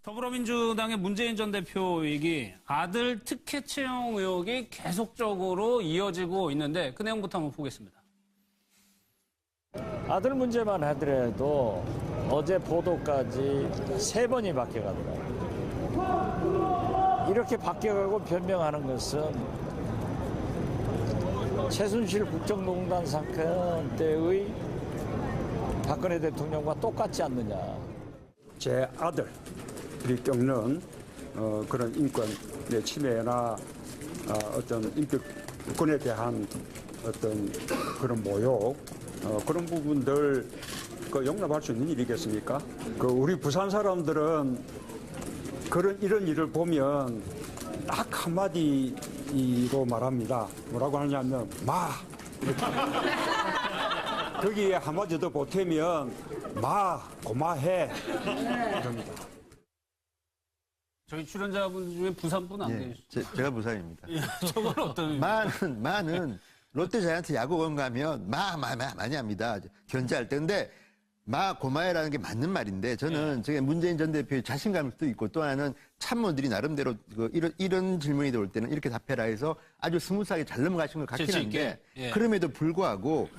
더불어민주당의 문재인 전 대표에게 아들 특혜 채용 의혹이 계속적으로 이어지고 있는데 그 내용부터 한번 보겠습니다. 아들 문제만 하더라도 어제 보도까지 3번이 바뀌어가더라고요. 이렇게 바뀌어가고 변명하는 것은 최순실 국정농단 사건 때의 박근혜 대통령과 똑같지 않느냐. 제 아들이 겪는 그런 인권의 침해나 어떤 인권에 대한 어떤 그런 모욕, 그런 부분들 용납할 수 있는 일이겠습니까? 우리 부산 사람들은 이런 일을 보면 딱 한마디로 말합니다. 뭐라고 하냐면 이렇게. 거기에 한마디 더 보태면 고마해 이럽니다. 저희 출연자분 중에 부산분 안 계시죠? 제가 부산입니다. 저건 어떤 마는 롯데자이언트 야구원 가면 많이 합니다. 견제할 때. 근데 고마해라는 게 맞는 말인데 저는 저게 문재인 전 대표의 자신감도 있고 또 하나는 참모들이 나름대로 이런 질문이 들어올 때는 이렇게 답해라 해서 아주 스무스하게 잘 넘어가신 것 같긴 한데 그럼에도 불구하고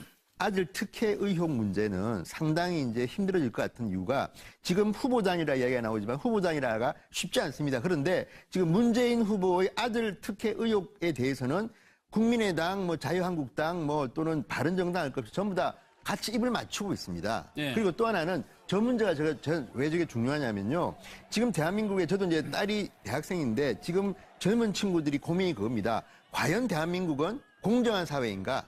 아들 특혜 의혹 문제는 상당히 이제 힘들어질 것 같은 이유가 지금 후보단이라 이야기가 나오지만 후보단이라가 쉽지 않습니다. 그런데 지금 문재인 후보의 아들 특혜 의혹에 대해서는 국민의당, 자유한국당, 또는 바른정당 할 것 없이 전부 다 같이 입을 맞추고 있습니다. 그리고 또 하나는 저 문제가 왜 저게 중요하냐면요. 지금 대한민국에 저도 이제 딸이 대학생인데 지금 젊은 친구들이 고민이 그겁니다. 과연 대한민국은 공정한 사회인가?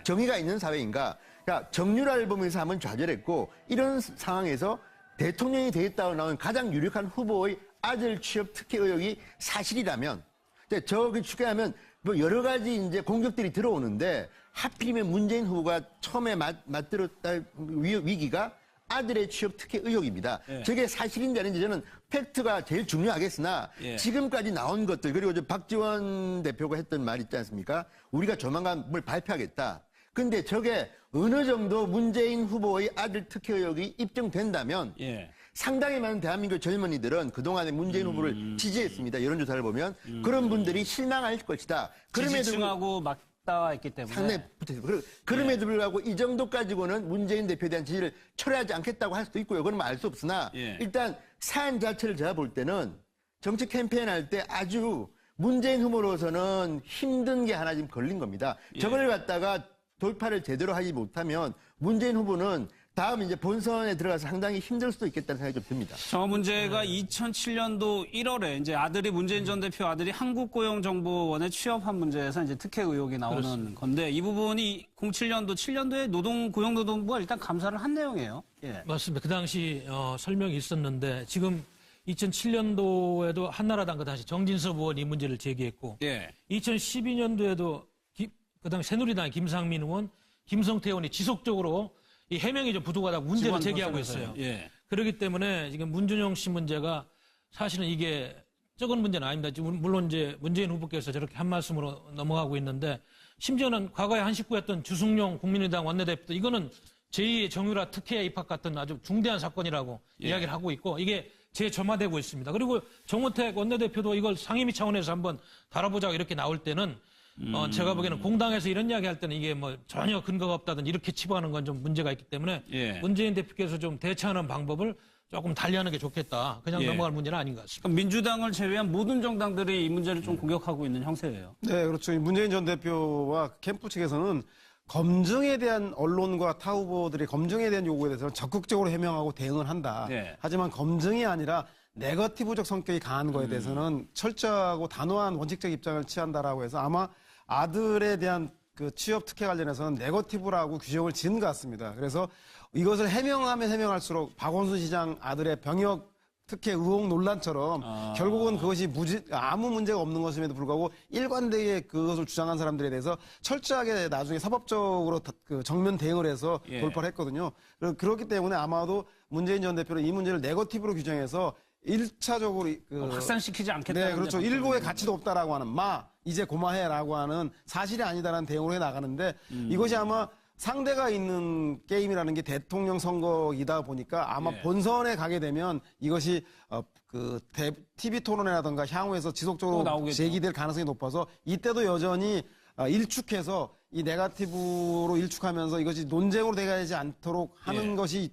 정의가 있는 사회인가? 그러니까 정유라를 보면서 한번 좌절했고 이런 상황에서 대통령이 되겠다고 나온 가장 유력한 후보의 아들 취업 특혜 의혹이 사실이라면 저기 추계하면 여러 가지 이제 공격들이 들어오는데 하필이면 문재인 후보가 처음에 맞들었다 위기가 아들의 취업 특혜 의혹입니다. 저게 사실인지 아닌지 저는 팩트가 제일 중요하겠으나 지금까지 나온 것들 그리고 박지원 대표가 했던 말 있지 않습니까? 우리가 조만간 뭘 발표하겠다. 근데 저게 어느 정도 문재인 후보의 아들 특혜 의혹이 입증된다면 상당히 많은 대한민국 젊은이들은 그동안에 문재인 후보를 지지했습니다. 여론조사를 보면 그런 분들이 실망할 것이다. 지지층하고 맞닿아 있기 때문에 상당히 붙어있어요. 그럼에도 불구하고 이 정도 가지고는 문재인 대표에 대한 지지를 철회하지 않겠다고 할 수도 있고요. 그건 알 수 없으나 일단 사안 자체를 제가 볼 때는 정치 캠페인 할 때 아주 문재인 후보로서는 힘든 게 하나 지금 걸린 겁니다. 저걸 갖다가 돌파를 제대로 하지 못하면 문재인 후보는 다음 이제 본선에 들어가서 상당히 힘들 수도 있겠다는 생각이 좀 듭니다. 저 문제가 2007년도 1월에 이제 아들이 문재인 전 대표 아들이 한국고용정보원에 취업한 문제에서 이제 특혜 의혹이 나오는 그렇습니다. 건데 이 부분이 07년도 7년도에 고용노동부가 일단 감사를 한 내용이에요. 맞습니다. 그 당시 설명이 있었는데 지금 2007년도에도 한나라당 그 당시 정진석 의원이 이 문제를 제기했고 2012년도에도 그 당시 새누리당 김상민 의원, 김성태 의원이 지속적으로 이 해명이 좀 부족하다고 문제를 제기하고 있어요. 그렇기 때문에 지금 문준용 씨 문제가 사실은 이게 적은 문제는 아닙니다. 지금 물론 이제 문재인 후보께서 저렇게 한 말씀으로 넘어가고 있는데 심지어는 과거에 한 식구였던 주승용 국민의당 원내대표도 이거는 제2의 정유라 특혜 입학 같은 아주 중대한 사건이라고 이야기를 하고 있고 이게 재점화되고 있습니다. 그리고 정우택 원내대표도 이걸 상임위 차원에서 한번 다뤄보자고 이렇게 나올 때는 제가 보기에는 공당에서 이런 이야기 할 때는 이게 전혀 근거가 없다든 이렇게 치부하는 건 좀 문제가 있기 때문에 문재인 대표께서 좀 대처하는 방법을 조금 달리하는 게 좋겠다. 그냥 넘어갈 문제는 아닌 것 같습니다. 민주당을 제외한 모든 정당들이 이 문제를 좀 공격하고 있는 형세예요. 네, 그렇죠. 문재인 전 대표와 캠프 측에서는 검증에 대한 언론과 타 후보들이 검증에 대한 요구에 대해서는 적극적으로 해명하고 대응을 한다. 하지만 검증이 아니라 네거티브적 성격이 강한 거에 대해서는 철저하고 단호한 원칙적 입장을 취한다라고 해서 아마 아들에 대한 그 취업 특혜 관련해서는 네거티브라고 규정을 지은 것 같습니다. 그래서 이것을 해명하면 해명할수록 박원순 시장 아들의 병역 특혜 의혹 논란처럼 결국은 그것이 아무 문제가 없는 것임에도 불구하고 일관되게 그것을 주장한 사람들에 대해서 철저하게 나중에 사법적으로 그 정면 대응을 해서 돌파를 했거든요. 그렇기 때문에 아마도 문재인 전 대표는 이 문제를 네거티브로 규정해서 1차적으로 확산시키지 않겠다. 네, 그렇죠. 일고의 가치도 없다라고 하는 이제 고마해라고 하는 사실이 아니다라는 대응으로 해 나가는데 이것이 아마 상대가 있는 게임이라는 게 대통령 선거이다 보니까 아마 본선에 가게 되면 이것이 TV 토론회라든가 향후에서 지속적으로 제기될 가능성이 높아서 이때도 여전히 일축해서 이 네거티브로 일축하면서 이것이 논쟁으로 되지 않도록 하는 것이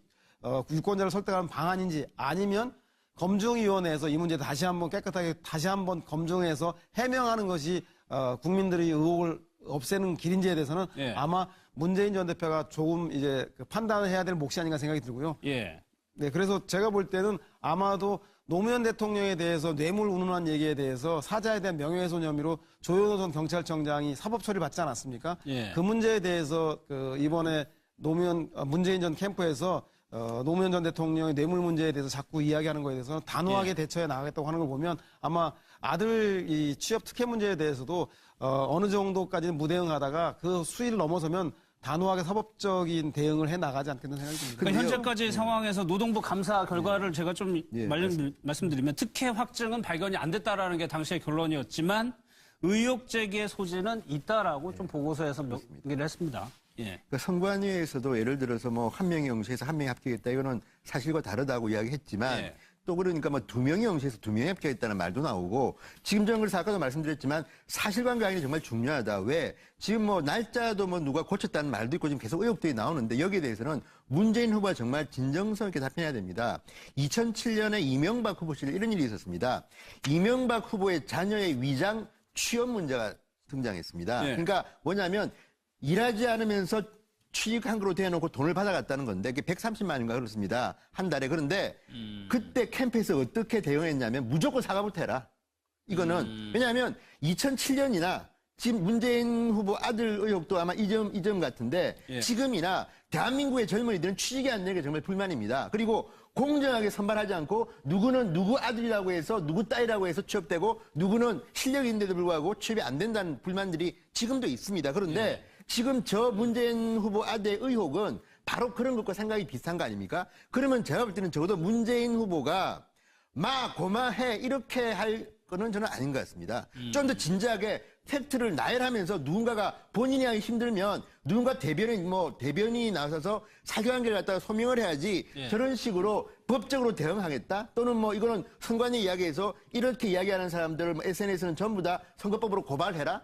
유권자를 설득하는 방안인지 아니면 검증위원회에서 이 문제 다시 한번 깨끗하게 다시 한번 검증해서 해명하는 것이 국민들의 의혹을 없애는 길인지에 대해서는 아마 문재인 전 대표가 조금 이제 판단을 해야 될 몫이 아닌가 생각이 들고요. 네, 그래서 제가 볼 때는 아마도 노무현 대통령에 대해서 뇌물 운운한 얘기에 대해서 사자에 대한 명예훼손 혐의로 조현호 전 경찰청장이 사법 처리 받지 않았습니까? 그 문제에 대해서 이번에 문재인 전 캠프에서 노무현 전 대통령의 뇌물 문제에 대해서 자꾸 이야기하는 거에 대해서는 단호하게 대처해 나가겠다고 하는 걸 보면 아마 아들 이 취업 특혜 문제에 대해서도 어느 정도까지는 무대응하다가 그 수위를 넘어서면 단호하게 사법적인 대응을 해 나가지 않겠는 생각이 듭니다. 그러니까 현재까지 상황에서 노동부 감사 결과를 제가 좀 말씀드리면 특혜 확증은 발견이 안 됐다라는 게 당시의 결론이었지만 의혹 제기의 소지는 있다라고 좀 보고서에서 얘기를 했습니다. 그러니까 선관위에서도 예를 들어서 뭐 한 명이 영시해서 한 명이 합격했다 이거는 사실과 다르다고 이야기했지만 또 그러니까 뭐 두 명이 영시해서 두 명이 합격했다는 말도 나오고 지금 저는 그래서 아까도 말씀드렸지만 사실관계 확인이 정말 중요하다. 왜 지금 뭐 날짜도 뭐 누가 고쳤다는 말도 있고 지금 계속 의혹들이 나오는데 여기에 대해서는 문재인 후보가 정말 진정성 있게 답변해야 됩니다. 2007년에 이명박 후보 시절 이런 일이 있었습니다. 이명박 후보의 자녀의 위장 취업 문제가 등장했습니다. 그러니까 뭐냐면 일하지 않으면서 취직한 거로 대놓고 돈을 받아갔다는 건데 그게 130만 원인가 그렇습니다. 한 달에. 그런데 그때 캠프에서 어떻게 대응했냐면 무조건 사과부터 해라. 이거는 왜냐하면 2007년이나 지금 문재인 후보 아들 의혹도 아마 이 점 같은데 지금이나 대한민국의 젊은이들은 취직이 안 되는 게 정말 불만입니다. 그리고 공정하게 선발하지 않고 누구는 누구 아들이라고 해서 누구 딸이라고 해서 취업되고 누구는 실력이 있는데도 불구하고 취업이 안 된다는 불만들이 지금도 있습니다. 그런데 지금 저 문재인 후보 아들의 의혹은 바로 그런 것과 생각이 비슷한 거 아닙니까? 그러면 제가 볼 때는 적어도 문재인 후보가 고마해 이렇게 할 거는 저는 아닌 것 같습니다. 좀 더 진지하게 팩트를 나열하면서 누군가가 본인이 하기 힘들면 누군가 대변인이 나서서 사실관계를 갖다가 소명을 해야지 저런 식으로 법적으로 대응하겠다 또는 뭐 이거는 선관위 이야기에서 이렇게 이야기하는 사람들을 SNS는 전부 다 선거법으로 고발해라.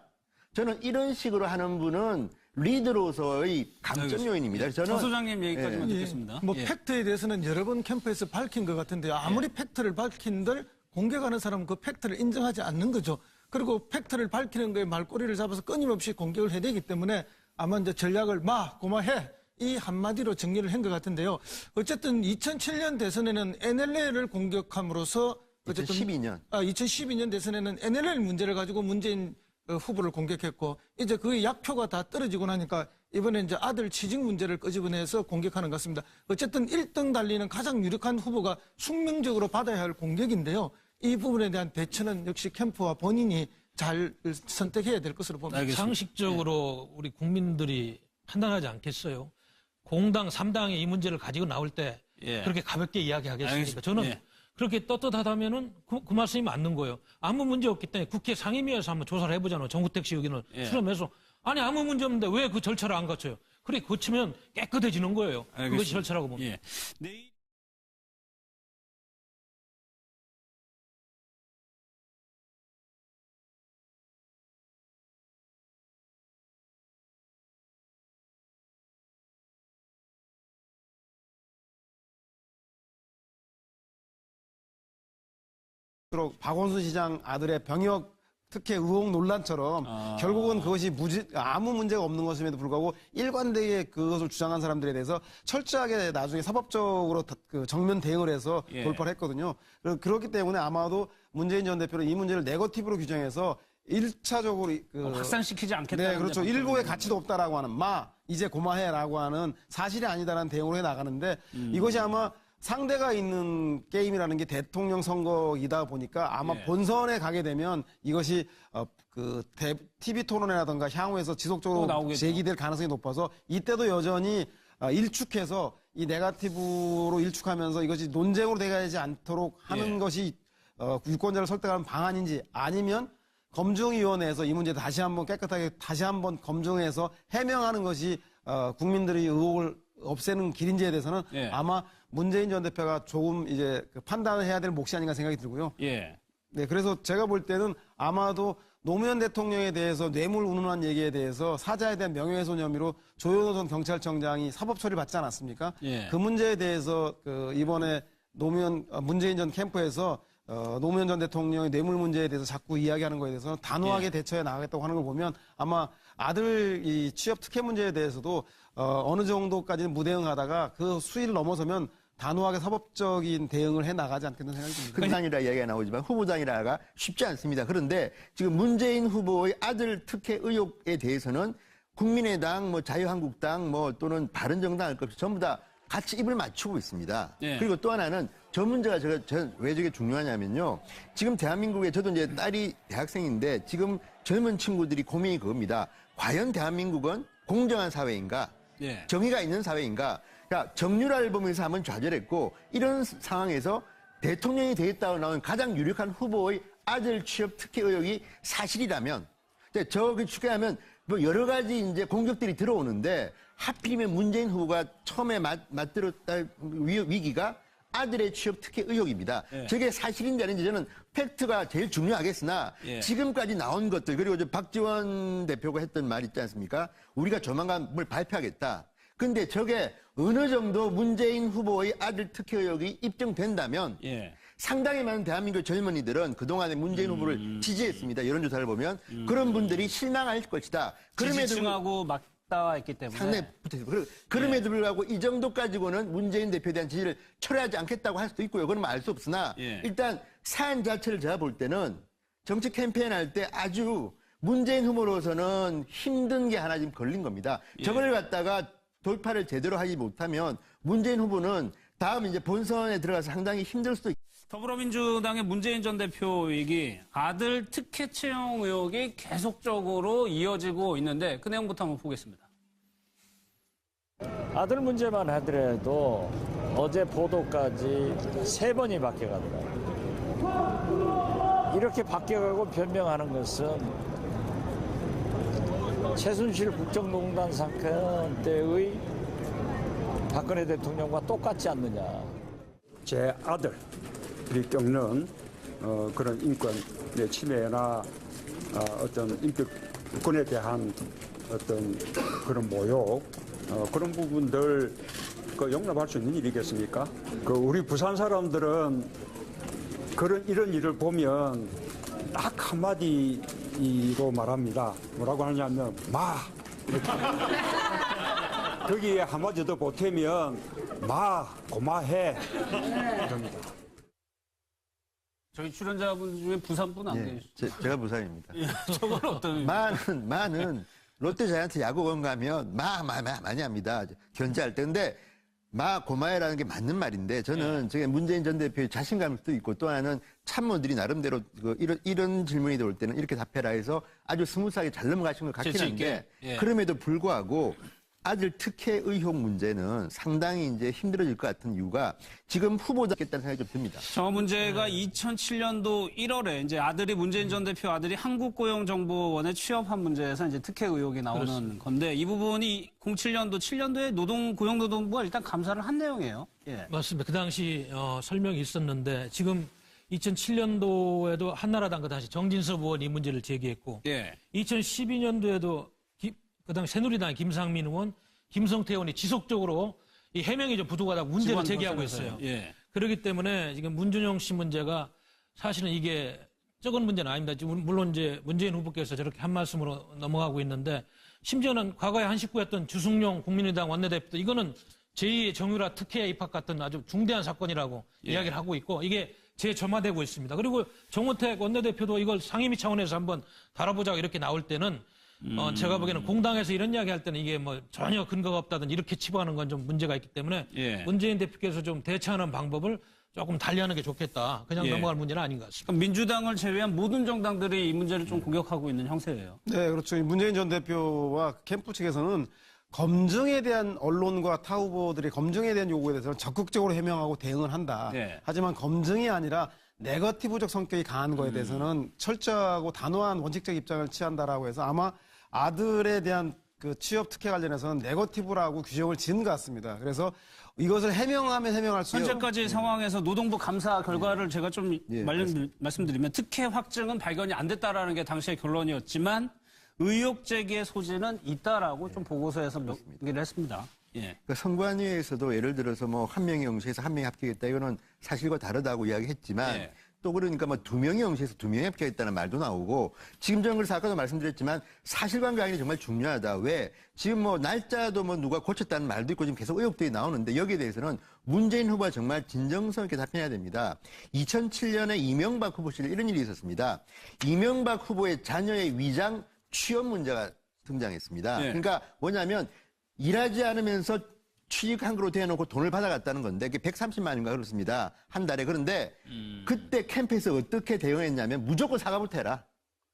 저는 이런 식으로 하는 분은 리더로서의 감점 요인입니다. 저는 소장님 얘기까지만 듣겠습니다. 팩트에 대해서는 여러 번 캠프에서 밝힌 것 같은데요. 아무리 팩트를 밝힌들 공격하는 사람은 그 팩트를 인정하지 않는 거죠. 그리고 팩트를 밝히는 거에 말꼬리를 잡아서 끊임없이 공격을 해야 되기 때문에 아마 이제 전략을 고마해 이 한마디로 정리를 한 것 같은데요. 어쨌든 2007년 대선에는 NLL을 공격함으로써 어쨌든 2012년 대선에는 NLL 문제를 가지고 문재인 후보를 공격했고 이제 그 약표가 다 떨어지고 나니까 이번에 이제 아들 취직 문제를 끄집어내서 공격하는 것 같습니다. 어쨌든 1등 달리는 가장 유력한 후보가 숙명적으로 받아야 할 공격인데요. 이 부분에 대한 대처는 역시 캠프와 본인이 잘 선택해야 될 것으로 봅니다. 상식적으로 우리 국민들이 판단하지 않겠어요. 공당 3당이 이 문제를 가지고 나올 때 그렇게 가볍게 이야기하겠습니까? 저는 그렇게 떳떳하다면은 그 말씀이 맞는 거예요. 아무 문제 없기 때문에 국회 상임위에서 한번 조사를 해보잖아요. 정구택 씨 의견을 수렴해서. 아니 아무 문제 없는데 왜 그 절차를 안 거쳐요? 그래 거치면 깨끗해지는 거예요. 그것이 절차라고 봅니다. 박원순 시장 아들의 병역 특혜 의혹 논란처럼 결국은 그것이 아무 문제가 없는 것임에도 불구하고 일관되게 그것을 주장한 사람들에 대해서 철저하게 나중에 사법적으로 정면 대응을 해서 돌파를 했거든요. 그렇기 때문에 아마도 문재인 전 대표는 이 문제를 네거티브로 규정해서 1차적으로 확산시키지 않겠다. 네, 그렇죠. 일고의 가치도 없다라고 하는 이제 고마해라고 하는 사실이 아니다라는 대응으로 해 나가는데 이것이 아마 상대가 있는 게임이라는 게 대통령 선거이다 보니까 아마 본선에 가게 되면 이것이 TV 토론회라든가 향후에서 지속적으로 제기될 가능성이 높아서 이때도 여전히 일축해서 이 네거티브로 일축하면서 이것이 논쟁으로 되지 않도록 하는 것이 유권자를 설득하는 방안인지 아니면 검증위원회에서 이 문제 다시 한번 깨끗하게 다시 한번 검증해서 해명하는 것이 국민들이 의혹을 없애는 길인지에 대해서는 예. 아마 문재인 전 대표가 조금 이제 그 판단을 해야 될 몫이 아닌가 생각이 들고요. 예. 네, 그래서 제가 볼 때는 아마도 노무현 대통령에 대해서 뇌물 운운한 얘기에 대해서 사자에 대한 명예훼손 혐의로 조현호 전 경찰청장이 사법 처리 받지 않았습니까? 예. 그 문제에 대해서 이번에 문재인 전 캠프에서 노무현 전 대통령의 뇌물 문제에 대해서 자꾸 이야기하는 거에 대해서 단호하게 대처해 나가겠다고 하는 걸 보면 아마 아들 이 취업 특혜 문제에 대해서도 어느 정도까지는 무대응하다가 그 수위를 넘어서면 단호하게 사법적인 대응을 해 나가지 않겠는 생각이 듭니다. 후보장이라 이야기가 나오지만 후보장이라가 쉽지 않습니다. 그런데 지금 문재인 후보의 아들 특혜 의혹에 대해서는 국민의당, 자유한국당, 또는 바른정당 할 것 없이 전부 다 같이 입을 맞추고 있습니다. 네. 그리고 또 하나는 저 문제가 왜 저게 중요하냐면요. 지금 대한민국에 저도 이제 딸이 대학생인데 지금 젊은 친구들이 고민이 그겁니다. 과연 대한민국은 공정한 사회인가? 예. 정의가 있는 사회인가? 그러니까 정유라를 보면서 한번 좌절했고 이런 상황에서 대통령이 되겠다고 나온 가장 유력한 후보의 아들 취업 특혜 의혹이 사실이라면 저기 추계하면 여러 가지 이제 공격들이 들어오는데 하필이면 문재인 후보가 처음에 맞들었다 위기가 아들의 취업 특혜 의혹입니다. 예. 저게 사실인지 아닌지 저는 팩트가 제일 중요하겠으나 예. 지금까지 나온 것들 그리고 박지원 대표가 했던 말 있지 않습니까? 우리가 조만간 뭘 발표하겠다. 근데 저게 어느 정도 문재인 후보의 아들 특혜 의혹이 입증된다면 예. 상당히 많은 대한민국 젊은이들은 그동안에 문재인 후보를 지지했습니다. 여론조사를 보면 그런 분들이 실망할 것이다. 지지층하고 맞닿아 있기 때문에. 상당히 붙어있어요. 그럼에도 불구하고 이 정도 가지고는 문재인 대표에 대한 지지를 철회하지 않겠다고 할 수도 있고요. 그건 알 수 없으나 예. 일단 사안 자체를 제가 볼 때는 정치 캠페인 할 때 아주 문재인 후보로서는 힘든 게 하나 지금 걸린 겁니다. 예. 저걸 갖다가 돌파를 제대로 하지 못하면 문재인 후보는 다음 이제 본선에 들어가서 상당히 힘들 수도 있습니다. 더불어민주당의 문재인 전 대표 얘기, 아들 특혜 채용 의혹이 계속적으로 이어지고 있는데 그 내용부터 한번 보겠습니다. 아들 문제만 하더라도 어제 보도까지 3번이 바뀌어가더라고요. 이렇게 바뀌어가고 변명하는 것은 최순실 국정농단 사건 때의 박근혜 대통령과 똑같지 않느냐. 제 아들이 겪는 그런 인권의 침해나 어떤 인권에 대한 어떤 그런 모욕 그런 부분들 용납할 수 있는 일이겠습니까? 우리 부산 사람들은 이런 일을 보면 딱 한마디로 말합니다. 뭐라고 하냐면 이렇게. 거기에 한마디 더 보태면 고마해 이럽니다. 저희 출연자분 중에 부산분 안 계시죠? 제가 부산입니다. 저건 어떤 마는 롯데자이언트 야구원 가면 많이 합니다. 견제할 때. 근데 고마해라는 게 맞는 말인데 저는 저게 문재인 전 대표의 자신감도 있고 또 하나는 참모들이 나름대로 이런 질문이 들어올 때는 이렇게 답해라 해서 아주 스무스하게 잘 넘어가신 것 같긴 한데 그럼에도 불구하고 아들 특혜 의혹 문제는 상당히 이제 힘들어질 것 같은 이유가 지금 후보자겠다는 생각이 좀 듭니다. 저 문제가 2007년도 1월에 이제 문재인 전 대표 아들이 한국고용정보원에 취업한 문제에서 이제 특혜 의혹이 나오는 그렇습니다. 건데 이 부분이 07년도, 7년도에 고용노동부가 일단 감사를 한 내용이에요. 예. 맞습니다. 그 당시 설명이 있었는데 지금 2007년도에도 한나라당 그 당시 정진석 의원이 이 문제를 제기했고 2012년도에도 그 당시 새누리당 김상민 의원, 김성태 의원이 지속적으로 이 해명이 좀 부족하다고 문제를 제기하고 있어요. 예. 그렇기 때문에 지금 문준영 씨 문제가 사실은 이게 적은 문제는 아닙니다. 지금 물론 이제 문재인 후보께서 저렇게 한 말씀으로 넘어가고 있는데 심지어는 과거에 한 식구였던 주승용 국민의당 원내대표도 이거는 제2의 정유라 특혜 입학 같은 아주 중대한 사건이라고 이야기를 하고 있고 이게 재점화되고 있습니다. 그리고 정우택 원내대표도 이걸 상임위 차원에서 한번 다뤄보자고 이렇게 나올 때는 제가 보기에는 공당에서 이런 이야기 할 때는 이게 전혀 근거가 없다든 이렇게 치부하는 건 좀 문제가 있기 때문에 문재인 대표께서 좀 대처하는 방법을 조금 달리하는 게 좋겠다. 그냥 넘어갈 문제는 아닌 것 같습니다. 그럼 민주당을 제외한 모든 정당들이 이 문제를 좀 공격하고 있는 형세예요. 네, 그렇죠. 문재인 전 대표와 캠프 측에서는 검증에 대한 언론과 타 후보들이 검증에 대한 요구에 대해서는 적극적으로 해명하고 대응을 한다. 하지만 검증이 아니라 네거티브적 성격이 강한 거에 대해서는 철저하고 단호한 원칙적 입장을 취한다라고 해서 아마 아들에 대한 그 취업 특혜 관련해서는 네거티브라고 규정을 지은 것 같습니다. 그래서 이것을 해명하면 해명할수록 현재까지 상황에서 노동부 감사 결과를 제가 좀 말씀드리면 특혜 확증은 발견이 안 됐다라는 게 당시의 결론이었지만 의혹 제기의 소지는 있다라고 좀 보고서에서 명기를 했습니다. 예. 그러니까 선관위에서도 예를 들어서 뭐 한 명이 영시해서 한 명이 합격했다 이거는 사실과 다르다고 이야기했지만 예. 또 그러니까 뭐 두 명이 영시해서 두 명이 합격했다는 말도 나오고 지금 저는 그래서 아까도 말씀드렸지만 사실관계 확인이 정말 중요하다. 왜? 지금 뭐 날짜도 뭐 누가 고쳤다는 말도 있고 지금 계속 의혹들이 나오는데 여기에 대해서는 문재인 후보가 정말 진정성 있게 답변해야 됩니다. 2007년에 이명박 후보 시절 이런 일이 있었습니다. 이명박 후보의 자녀의 위장 취업 문제가 등장했습니다. 예. 그러니까 뭐냐면 일하지 않으면서 취직한 거로 대놓고 돈을 받아갔다는 건데 그게 130만인가 그렇습니다. 한 달에. 그런데 그때 캠프에서 어떻게 대응했냐면 무조건 사과부터 해라.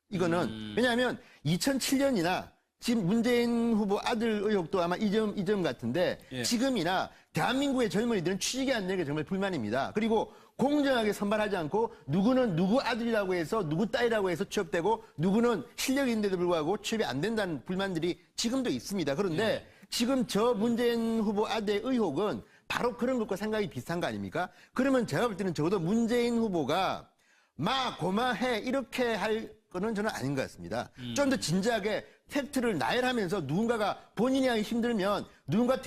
이거는 왜냐하면 2007년이나 지금 문재인 후보 아들 의혹도 아마 이 점 같은데 예. 지금이나 대한민국의 젊은이들은 취직이 안 되는 게 정말 불만입니다. 그리고 공정하게 선발하지 않고 누구는 누구 아들이라고 해서 누구 딸이라고 해서 취업되고 누구는 실력이 있는데도 불구하고 취업이 안 된다는 불만들이 지금도 있습니다. 그런데 지금 저 문재인 후보 아들의 의혹은 바로 그런 것과 생각이 비슷한 거 아닙니까? 그러면 제가 볼 때는 적어도 문재인 후보가 고마해 이렇게 할 거는 저는 아닌 것 같습니다. 좀 더 진지하게 팩트를 나열하면서 누군가가 본인이 하기 힘들면 누군가